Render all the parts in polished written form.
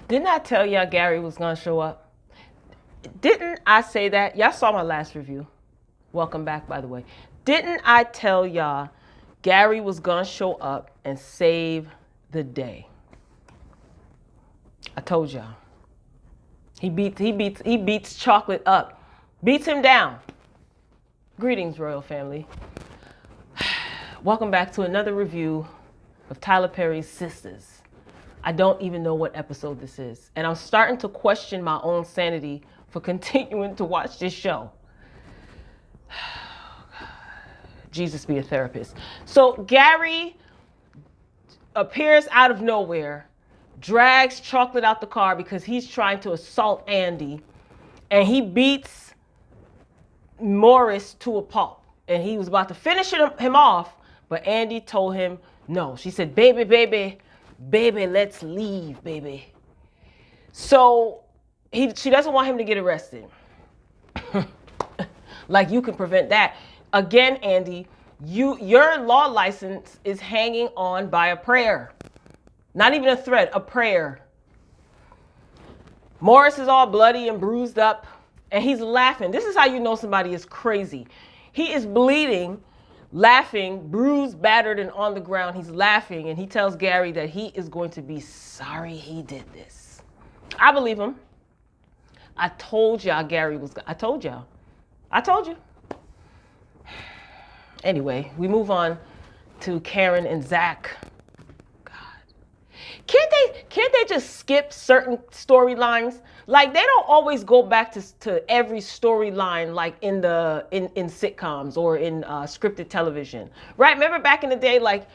Didn't I tell y'all Gary was going to show up? Didn't I say that? Y'all saw my last review. Welcome back, by the way. Didn't I tell y'all Gary was going to show up and save the day? I told y'all. He beats Chocolate up. Beats him down. Greetings, royal family. Welcome back to another review of Tyler Perry's Sistas. I don't even know what episode this is. And I'm starting to question my own sanity for continuing to watch this show. Jesus be a therapist. So Gary appears out of nowhere, drags Chocolate out the car because he's trying to assault Andi, and he beats Morris to a pulp. And he was about to finish him off, but Andi told him no. She said, baby, let's leave, baby. So she doesn't want him to get arrested. Like you can prevent that. Again, Andi, your law license is hanging on by a prayer. Not even a thread, a prayer. Morris is all bloody and bruised up, and he's laughing. This is how you know somebody is crazy. He is bleeding, laughing, bruised, battered, and on the ground. He's laughing, and he tells Gary that he is going to be sorry he did this. I believe him. I told y'all Gary was... I told y'all. I told you. Anyway, we move on to Karen and Zack. Can't they just skip certain storylines? Like they don't always go back to every storyline like in sitcoms or in scripted television, right? Remember back in the day, like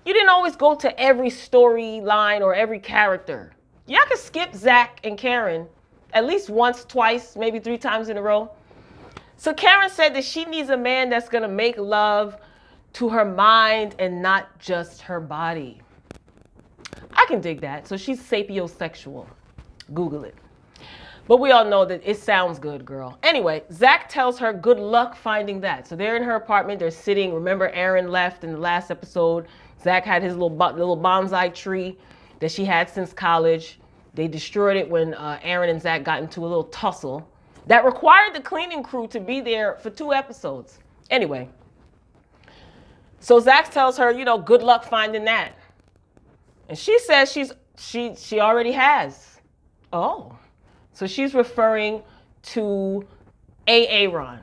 you didn't always go to every storyline or every character. Y'all could skip Zack and Karen at least once, twice, maybe 3 times in a row. So Karen said that she needs a man that's gonna make love to her mind and not just her body. I can dig that. So she's sapiosexual. Google it. But we all know that it sounds good, girl. Anyway, Zack tells her good luck finding that. So they're in her apartment. They're sitting. Remember, Aaron left in the last episode. Zack had his little bonsai tree that she had since college. They destroyed it when Aaron and Zack got into a little tussle that required the cleaning crew to be there for 2 episodes. Anyway, so Zack tells her, you know, good luck finding that. And she says she already has. Oh. So she's referring to Aaron.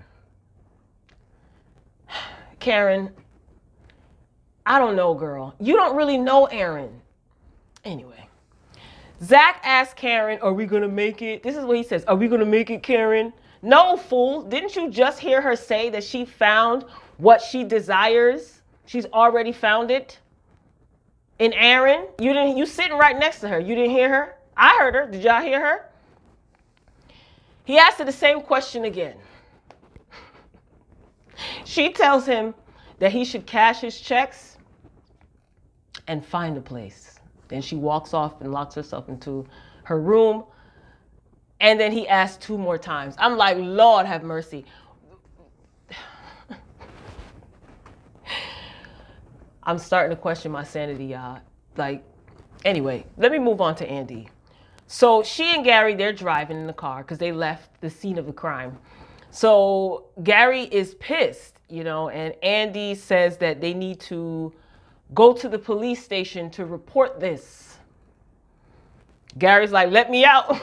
Karen, I don't know, girl. You don't really know Aaron. Anyway. Zack asked Karen, are we going to make it? This is what he says. Are we going to make it, Karen? No, fool. Didn't you just hear her say that she found what she desires? She's already found it. In Aaron, you sitting right next to her. You didn't hear her? I heard her. Did y'all hear her? He asked her the same question again. She tells him that he should cash his checks and find a place. Then she walks off and locks herself into her room. And then he asks 2 more times. I'm like, Lord have mercy. I'm starting to question my sanity, y'all. Like, anyway, let me move on to Andi. So she and Gary, they're driving in the car because they left the scene of the crime. So Gary is pissed, you know, and Andi says that they need to go to the police station to report this. Gary's like, let me out.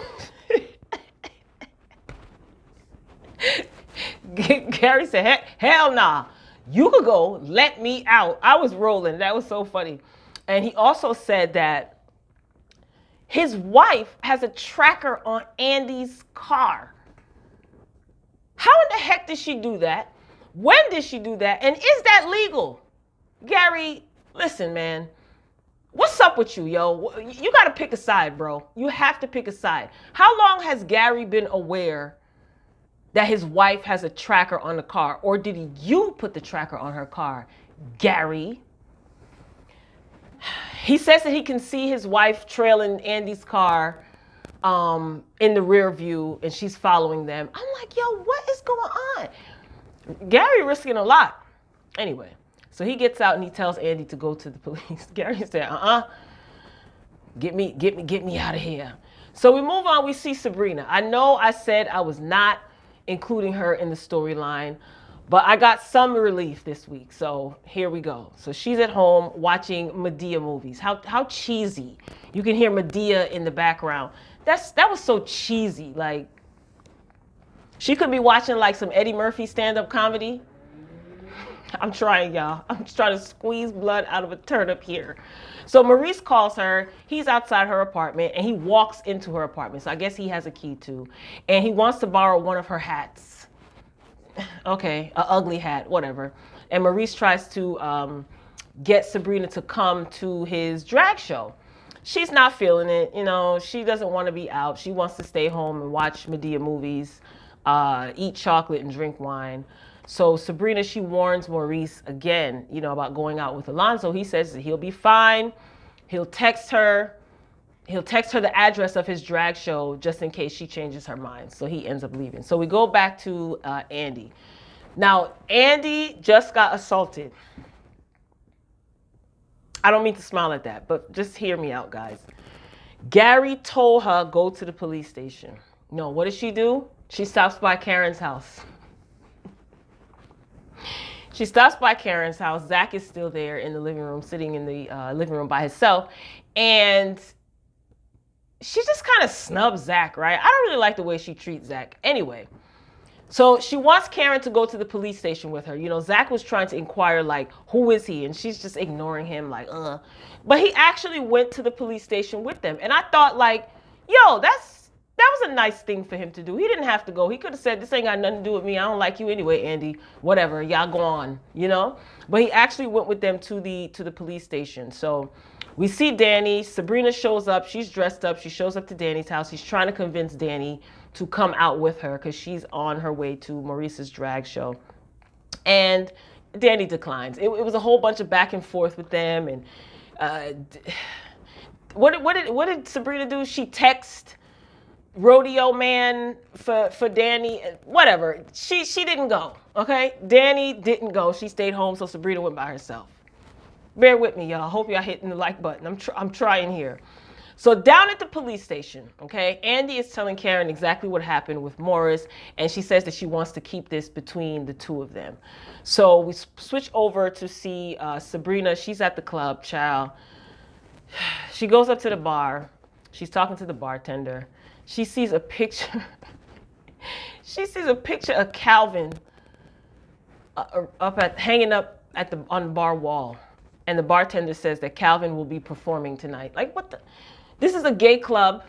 Gary said, hell nah. You could go, let me out. I was rolling. That was so funny. And he also said that his wife has a tracker on Andi's car. How in the heck did she do that? When did she do that? And is that legal? Gary, listen, man. What's up with you, yo? You got to pick a side, bro. You have to pick a side. How long has Gary been aware that his wife has a tracker on the car? Or did you put the tracker on her car, Gary? He says that he can see his wife trailing Andi's car in the rear view, and she's following them. I'm like, yo, what is going on? Gary risking a lot. Anyway, so he gets out and he tells Andi to go to the police. Gary said, get me out of here. So we move on. We see Sabrina. I know I said I was not including her in the storyline, but I got some relief this week. So here we go. So she's at home watching Madea movies. How cheesy. You can hear Madea in the background. That was so cheesy. Like, she could be watching like some Eddie Murphy stand-up comedy. I'm trying, y'all. I'm just trying to squeeze blood out of a turnip here. So Maurice calls her. He's outside her apartment, and he walks into her apartment. So I guess he has a key too. And he wants to borrow one of her hats. Okay, an ugly hat, whatever. And Maurice tries to get Sabrina to come to his drag show. She's not feeling it. You know, she doesn't want to be out. She wants to stay home and watch Madea movies, eat chocolate and drink wine. So Sabrina, she warns Maurice again, you know, about going out with Alonzo. He says that he'll be fine. He'll text her the address of his drag show just in case she changes her mind. So he ends up leaving. So we go back to Andi. Now, Andi just got assaulted. I don't mean to smile at that, but just hear me out, guys. Gary told her, go to the police station. No, what does she do? She stops by Karen's house. She stops by Karen's house. Zack is still there in the living room, sitting in the living room by himself. And she just kind of snubs Zack, right? I don't really like the way she treats Zack. Anyway, so she wants Karen to go to the police station with her. You know, Zack was trying to inquire, like, who is he? And she's just ignoring him, like, But he actually went to the police station with them. And I thought, like, yo, that was a nice thing for him to do. He didn't have to go. He could have said, this ain't got nothing to do with me. I don't like you anyway, Andi. Whatever. Y'all go on, you know? But he actually went with them to the police station. So we see Danny. Sabrina shows up. She's dressed up. She shows up to Danny's house. He's trying to convince Danny to come out with her because she's on her way to Maurice's drag show. And Danny declines. It was a whole bunch of back and forth with them. And what did Sabrina do? She texted Rodeo Man for Danny, whatever. She didn't go, okay? Danny didn't go. She stayed home, so Sabrina went by herself. Bear with me, y'all. Hope y'all hitting the like button. I'm trying here. So down at the police station, okay, Andi is telling Karen exactly what happened with Morris, and she says that she wants to keep this between the two of them. So we switch over to see Sabrina. She's at the club, child. She goes up to the bar. She's talking to the bartender. She sees a picture. She sees a picture of Calvin hanging up on the bar wall, and the bartender says that Calvin will be performing tonight. Like, what the? This is a gay club,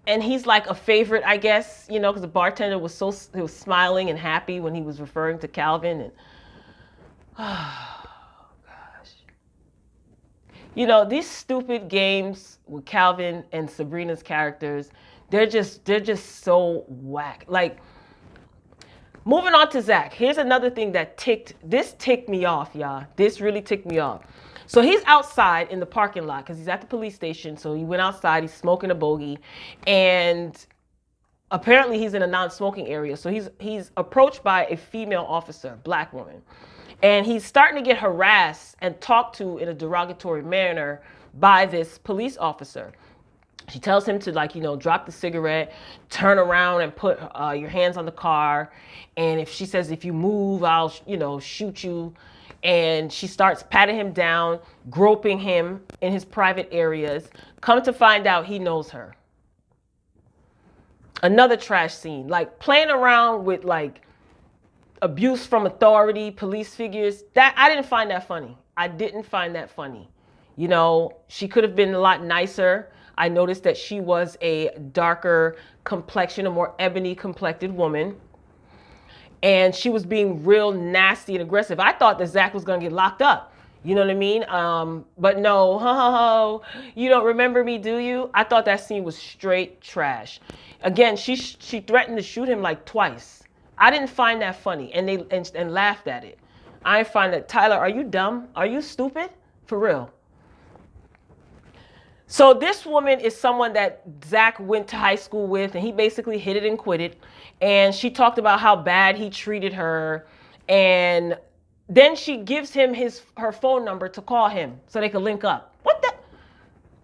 and he's like a favorite, I guess, you know, because the bartender was he was smiling and happy when he was referring to Calvin, and oh gosh, you know, these stupid games with Calvin and Sabrina's characters, they're just so whack. Like, moving on to Zack. Here's another thing that ticked me off, y'all. This really ticked me off. So he's outside in the parking lot because he's at the police station. So he went outside, he's smoking a bogey, and apparently he's in a non-smoking area. So he's approached by a female officer, black woman, and he's starting to get harassed and talked to in a derogatory manner by this police officer. She tells him to, like, you know, drop the cigarette, turn around and put your hands on the car. And if she says, if you move, I'll, you know, shoot you. And she starts patting him down, groping him in his private areas. Come to find out, he knows her. Another trash scene, like playing around with like abuse from authority, police figures. That I didn't find that funny. I didn't find that funny. You know, she could have been a lot nicer. I noticed that she was a darker complexion, a more ebony complected woman. And she was being real nasty and aggressive. I thought that Zack was going to get locked up. You know what I mean? But no, you don't remember me, do you? I thought that scene was straight trash. Again, she threatened to shoot him like twice. I didn't find that funny, and they laughed at it. I find that, Tyler, are you dumb? Are you stupid? For real. So this woman is someone that Zack went to high school with, and he basically hit it and quit it. And she talked about how bad he treated her. And then she gives him her phone number to call him so they could link up. What the?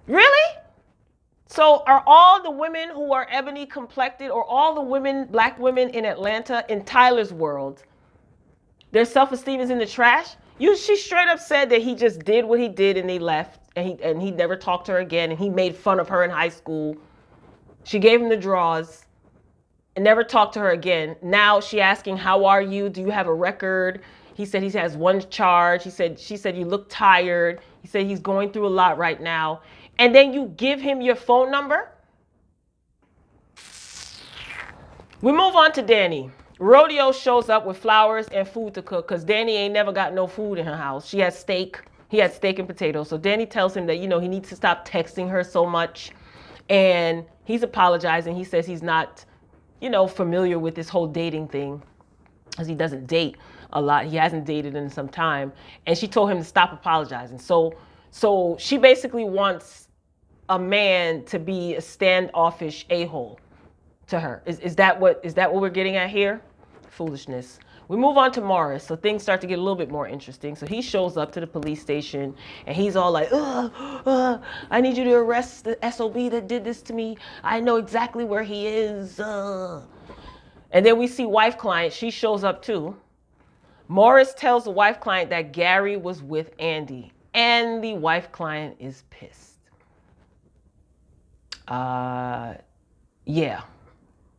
Really? So are all the women who are ebony complected, or all the women, black women in Atlanta, in Tyler's world, their self-esteem is in the trash? She straight up said that he just did what he did and they left, and he never talked to her again, and he made fun of her in high school. She gave him the draws and never talked to her again. Now she asking, how are you? Do you have a record? He said he has one charge. She said, you look tired. He said he's going through a lot right now. And then you give him your phone number? We move on to Danny. Rodeo shows up with flowers and food to cook because Danny ain't never got no food in her house. She has steak. He had steak and potatoes. So Danny tells him that, he needs to stop texting her so much. And he's apologizing. He says he's not, familiar with this whole dating thing because he doesn't date a lot. He hasn't dated in some time. And she told him to stop apologizing. So she basically wants a man to be a standoffish a-hole to her. Is that what we're getting at here? Foolishness. We move on to Morris. So things start to get a little bit more interesting. So he shows up to the police station and he's all like, I need you to arrest the SOB that did this to me. I know exactly where he is. And then we see wife client. She shows up too. Morris tells the wife client that Gary was with Andi, and the wife client is pissed. Yeah.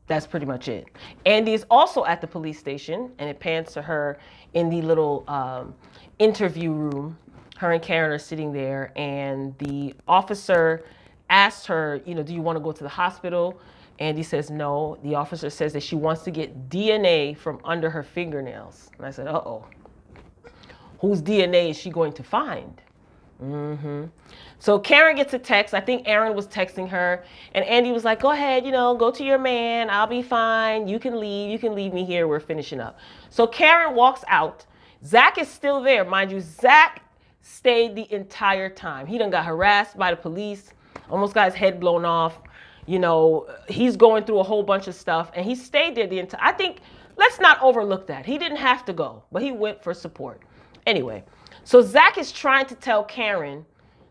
That's pretty much it. Andi is also at the police station, and it pans to her in the little interview room. Her and Karen are sitting there, and the officer asks her, do you want to go to the hospital? Andi says no. The officer says that she wants to get DNA from under her fingernails. And I said, uh-oh. Whose DNA is she going to find? So Karen gets a text. I think Aaron was texting her, and Andi was like, go ahead, go to your man. I'll be fine. You can leave me here. We're finishing up. So Karen walks out. Zack is still there. Mind you, Zack stayed the entire time. He done got harassed by the police, almost got his head blown off. He's going through a whole bunch of stuff, and he stayed there the entire, I think, let's not overlook that. He didn't have to go, but he went for support. Anyway, so Zack is trying to tell Karen,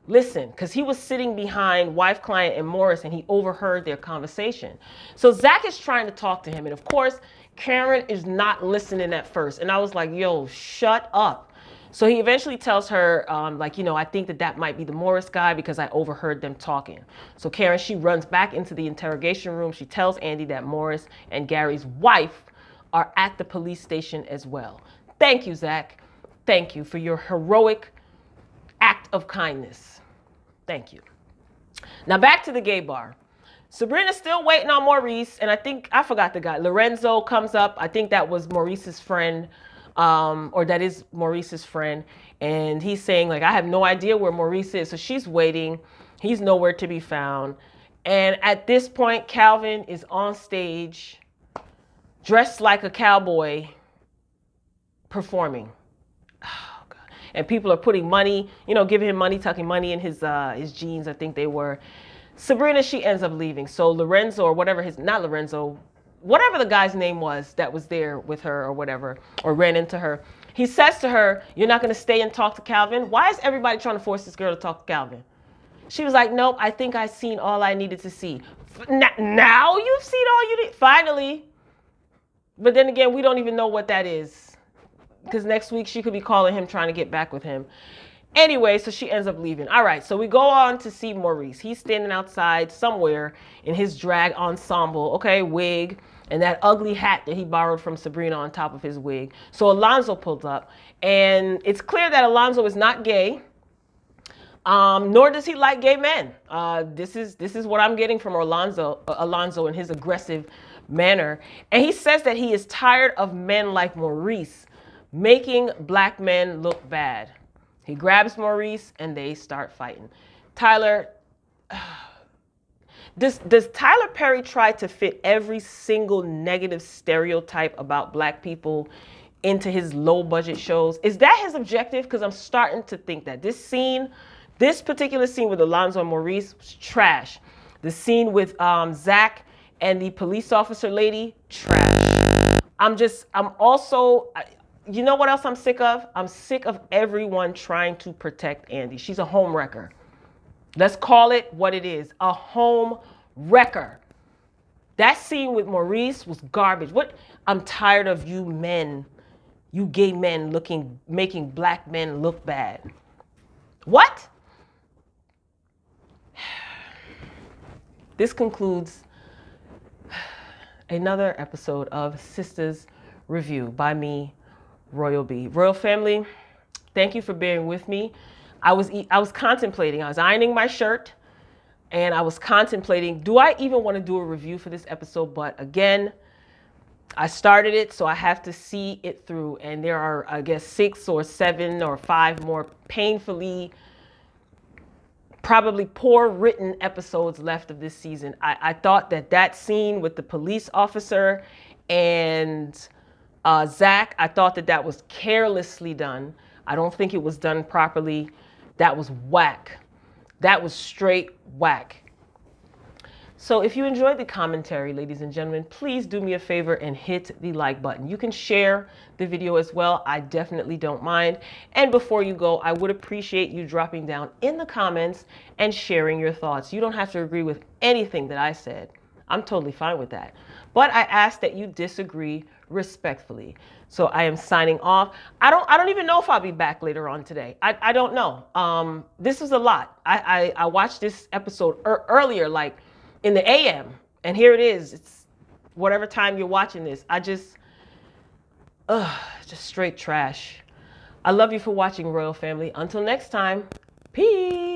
listen, because he was sitting behind wife, client, and Morris, and he overheard their conversation. So Zack is trying to talk to him. And of course, Karen is not listening at first. And I was like, yo, shut up. So he eventually tells her, I think that might be the Morris guy because I overheard them talking. So Karen, she runs back into the interrogation room. She tells Andi that Morris and Gary's wife are at the police station as well. Thank you, Zack. Thank you for your heroic act of kindness. Thank you. Now back to the gay bar. Sabrina's still waiting on Maurice, and I forgot the guy. Lorenzo comes up. I think that was Maurice's friend, or that is Maurice's friend. And he's saying, I have no idea where Maurice is. So she's waiting. He's nowhere to be found. And at this point, Calvin is on stage, dressed like a cowboy, performing. And people are putting money, giving him money, tucking money in his jeans, I think they were. Sabrina, she ends up leaving. So Lorenzo, or whatever whatever the guy's name was that was there with her or whatever, or ran into her, he says to her, you're not going to stay and talk to Calvin? Why is everybody trying to force this girl to talk to Calvin? She was like, nope, I think I've seen all I needed to see. Now you've seen all you need? Finally. But then again, we don't even know what that is. Because next week she could be calling him, trying to get back with him. Anyway, so she ends up leaving. All right, so we go on to see Maurice. He's standing outside somewhere in his drag ensemble, okay, wig, and that ugly hat that he borrowed from Sabrina on top of his wig. So Alonzo pulled up, and it's clear that Alonzo is not gay, nor does he like gay men. This is what I'm getting from Alonzo and his aggressive manner. And he says that he is tired of men like Maurice making black men look bad. He grabs Maurice and they start fighting. Tyler, does Tyler Perry try to fit every single negative stereotype about black people into his low budget shows? Is that his objective? Because I'm starting to think that this particular scene with Alonzo and Maurice was trash. The scene with Zack and the police officer lady, trash. You know what else I'm sick of? I'm sick of everyone trying to protect Andi. She's a homewrecker. Let's call it what it is, a home wrecker. That scene with Maurice was garbage. What? I'm tired of you men, you gay men making black men look bad. What? This concludes another episode of Sistas Review by me, Royal B. Royal family, thank you for bearing with me. I was contemplating, I was ironing my shirt, and I was contemplating, do I even want to do a review for this episode? But again, I started it, so I have to see it through. And there are, I guess, 6 or 7 or 5 more painfully, probably poor written episodes left of this season. I thought that scene with the police officer and Zack, I thought that was carelessly done. I don't think it was done properly. That was whack. That was straight whack. So if you enjoyed the commentary, ladies and gentlemen, please do me a favor and hit the like button. You can share the video as well. I definitely don't mind. And before you go, I would appreciate you dropping down in the comments and sharing your thoughts. You don't have to agree with anything that I said. I'm totally fine with that. But I ask that you disagree respectfully. So I am signing off. I don't even know if I'll be back later on today. I don't know. This was a lot. I watched this episode earlier, like in the AM, and here it is. It's whatever time you're watching this. Just straight trash. I love you for watching, Royal family. Until next time, peace.